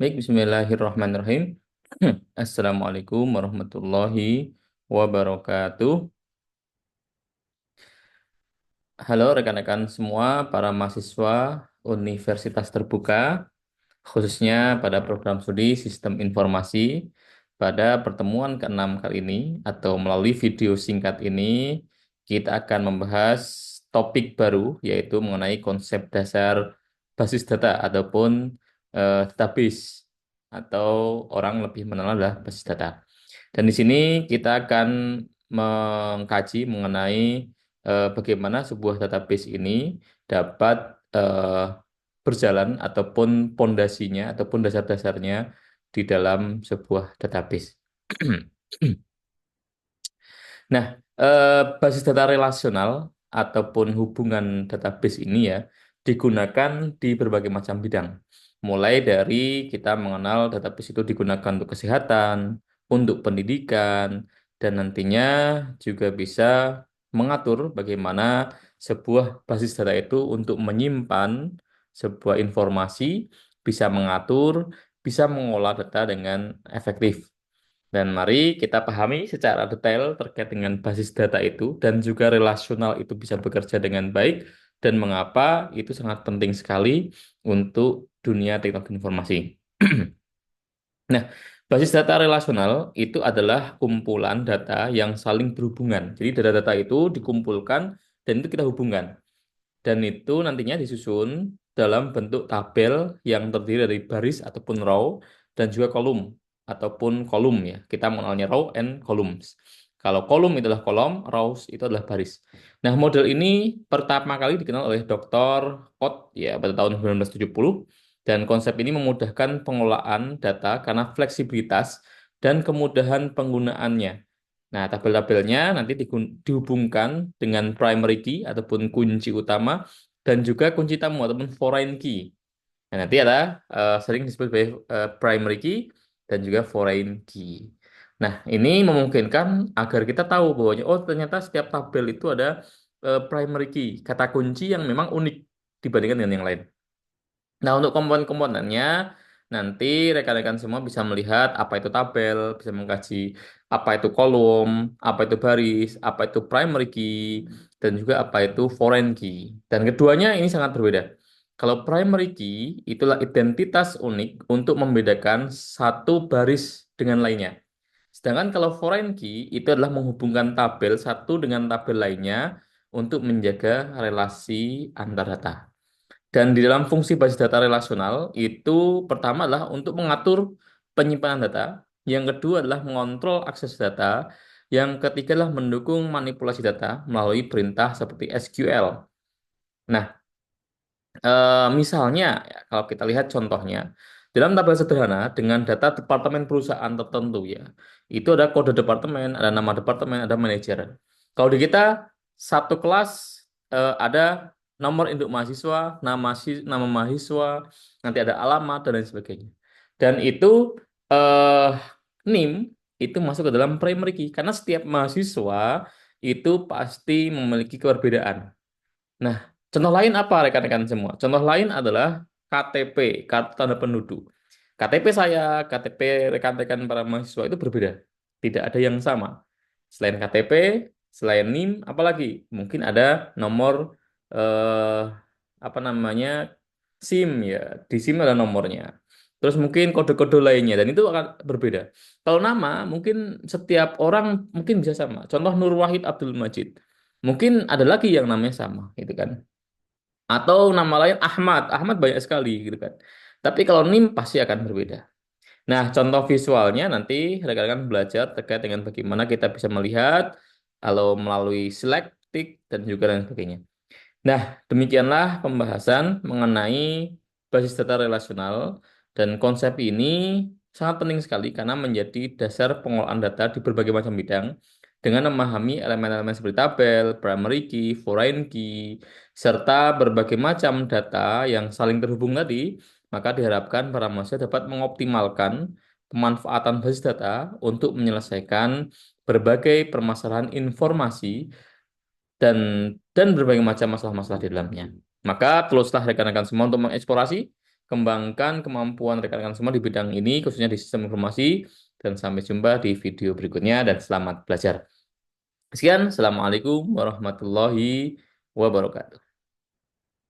Baik, bismillahirrahmanirrahim. Assalamualaikum warahmatullahi wabarakatuh. Halo rekan-rekan semua, para mahasiswa Universitas Terbuka, khususnya pada program studi Sistem Informasi. Pada pertemuan ke-6 kali ini, atau melalui video singkat ini, kita akan membahas topik baru, yaitu mengenai konsep dasar basis data ataupun database, atau orang lebih mengenal adalah basis data. Dan di sini kita akan mengkaji mengenai bagaimana sebuah database ini dapat berjalan ataupun pondasinya ataupun dasar-dasarnya di dalam sebuah database. Nah, basis data relasional ataupun hubungan database ini ya digunakan di berbagai macam bidang. Mulai dari kita mengenal database itu digunakan untuk kesehatan, untuk pendidikan, dan nantinya juga bisa mengatur bagaimana sebuah basis data itu untuk menyimpan sebuah informasi, bisa mengatur, bisa mengolah data dengan efektif. Dan mari kita pahami secara detail terkait dengan basis data itu dan juga relasional itu bisa bekerja dengan baik dan mengapa itu sangat penting sekali untuk dunia teknologi informasi. Nah, basis data relasional itu adalah kumpulan data yang saling berhubungan. Jadi data-data itu dikumpulkan dan itu kita hubungkan. Dan itu nantinya disusun dalam bentuk tabel yang terdiri dari baris ataupun row dan juga kolom ya. Kita mengenalnya row and columns. Kalau kolom itu adalah kolom, rows itu adalah baris. Nah, model ini pertama kali dikenal oleh Dr. Ott ya pada tahun 1970 dan konsep ini memudahkan pengelolaan data karena fleksibilitas dan kemudahan penggunaannya. Nah, tabel-tabelnya nanti dihubungkan dengan primary key ataupun kunci utama dan juga kunci tamu ataupun foreign key. Nah, nanti ada sering disebut sebagai primary key dan juga foreign key. Nah, ini memungkinkan agar kita tahu bahwa oh ternyata setiap tabel itu ada primary key, kata kunci yang memang unik dibandingkan dengan yang lain. Nah, untuk komponen-komponennya, nanti rekan-rekan semua bisa melihat apa itu tabel, bisa mengkaji apa itu kolom, apa itu baris, apa itu primary key, dan juga apa itu foreign key. Dan keduanya ini sangat berbeda. Kalau primary key, itulah identitas unik untuk membedakan satu baris dengan lainnya. Sedangkan kalau foreign key, itu adalah menghubungkan tabel satu dengan tabel lainnya untuk menjaga relasi antar data. Dan di dalam fungsi basis data relasional itu pertama adalah untuk mengatur penyimpanan data, yang kedua adalah mengontrol akses data, yang ketiga adalah mendukung manipulasi data melalui perintah seperti SQL. Nah, misalnya ya, kalau kita lihat contohnya dalam tabel sederhana dengan data departemen perusahaan tertentu ya, itu ada kode departemen, ada nama departemen, ada manajer. Kalau di kita satu kelas ada nomor induk mahasiswa, nama mahasiswa, nanti ada alamat dan lain sebagainya. Dan itu eh, NIM itu masuk ke dalam primary key karena setiap mahasiswa itu pasti memiliki perbedaan. Nah, contoh lain apa rekan-rekan semua? Contoh lain adalah KTP, kartu tanda penduduk. KTP saya, KTP rekan-rekan para mahasiswa itu berbeda. Tidak ada yang sama. Selain KTP, selain NIM, apalagi? Mungkin ada nomor eh, apa namanya SIM ya. Di SIM ada nomornya. Terus mungkin kode-kode lainnya dan itu akan berbeda. Kalau nama mungkin setiap orang mungkin bisa sama. Contoh Nur Wahid Abdul Majid. Mungkin ada lagi yang namanya sama, gitu kan. Atau nama lain Ahmad, Ahmad banyak sekali, gitu kan. Tapi kalau NIM pasti akan berbeda. Nah, contoh visualnya nanti rekan-rekan belajar terkait dengan bagaimana kita bisa melihat kalau melalui select, tick, dan juga lain sebagainya. Nah, demikianlah pembahasan mengenai basis data relasional dan konsep ini sangat penting sekali karena menjadi dasar pengolahan data di berbagai macam bidang dengan memahami elemen-elemen seperti tabel, primary key, foreign key, serta berbagai macam data yang saling terhubung tadi, maka diharapkan para mahasiswa dapat mengoptimalkan pemanfaatan basis data untuk menyelesaikan berbagai permasalahan informasi dan berbagai macam masalah-masalah di dalamnya. Maka teruslah rekan-rekan semua untuk mengeksplorasi. kembangkan kemampuan rekan-rekan semua di bidang ini, khususnya di sistem informasi. Dan sampai jumpa di video berikutnya dan selamat belajar. Sekian, Assalamualaikum warahmatullahi wabarakatuh.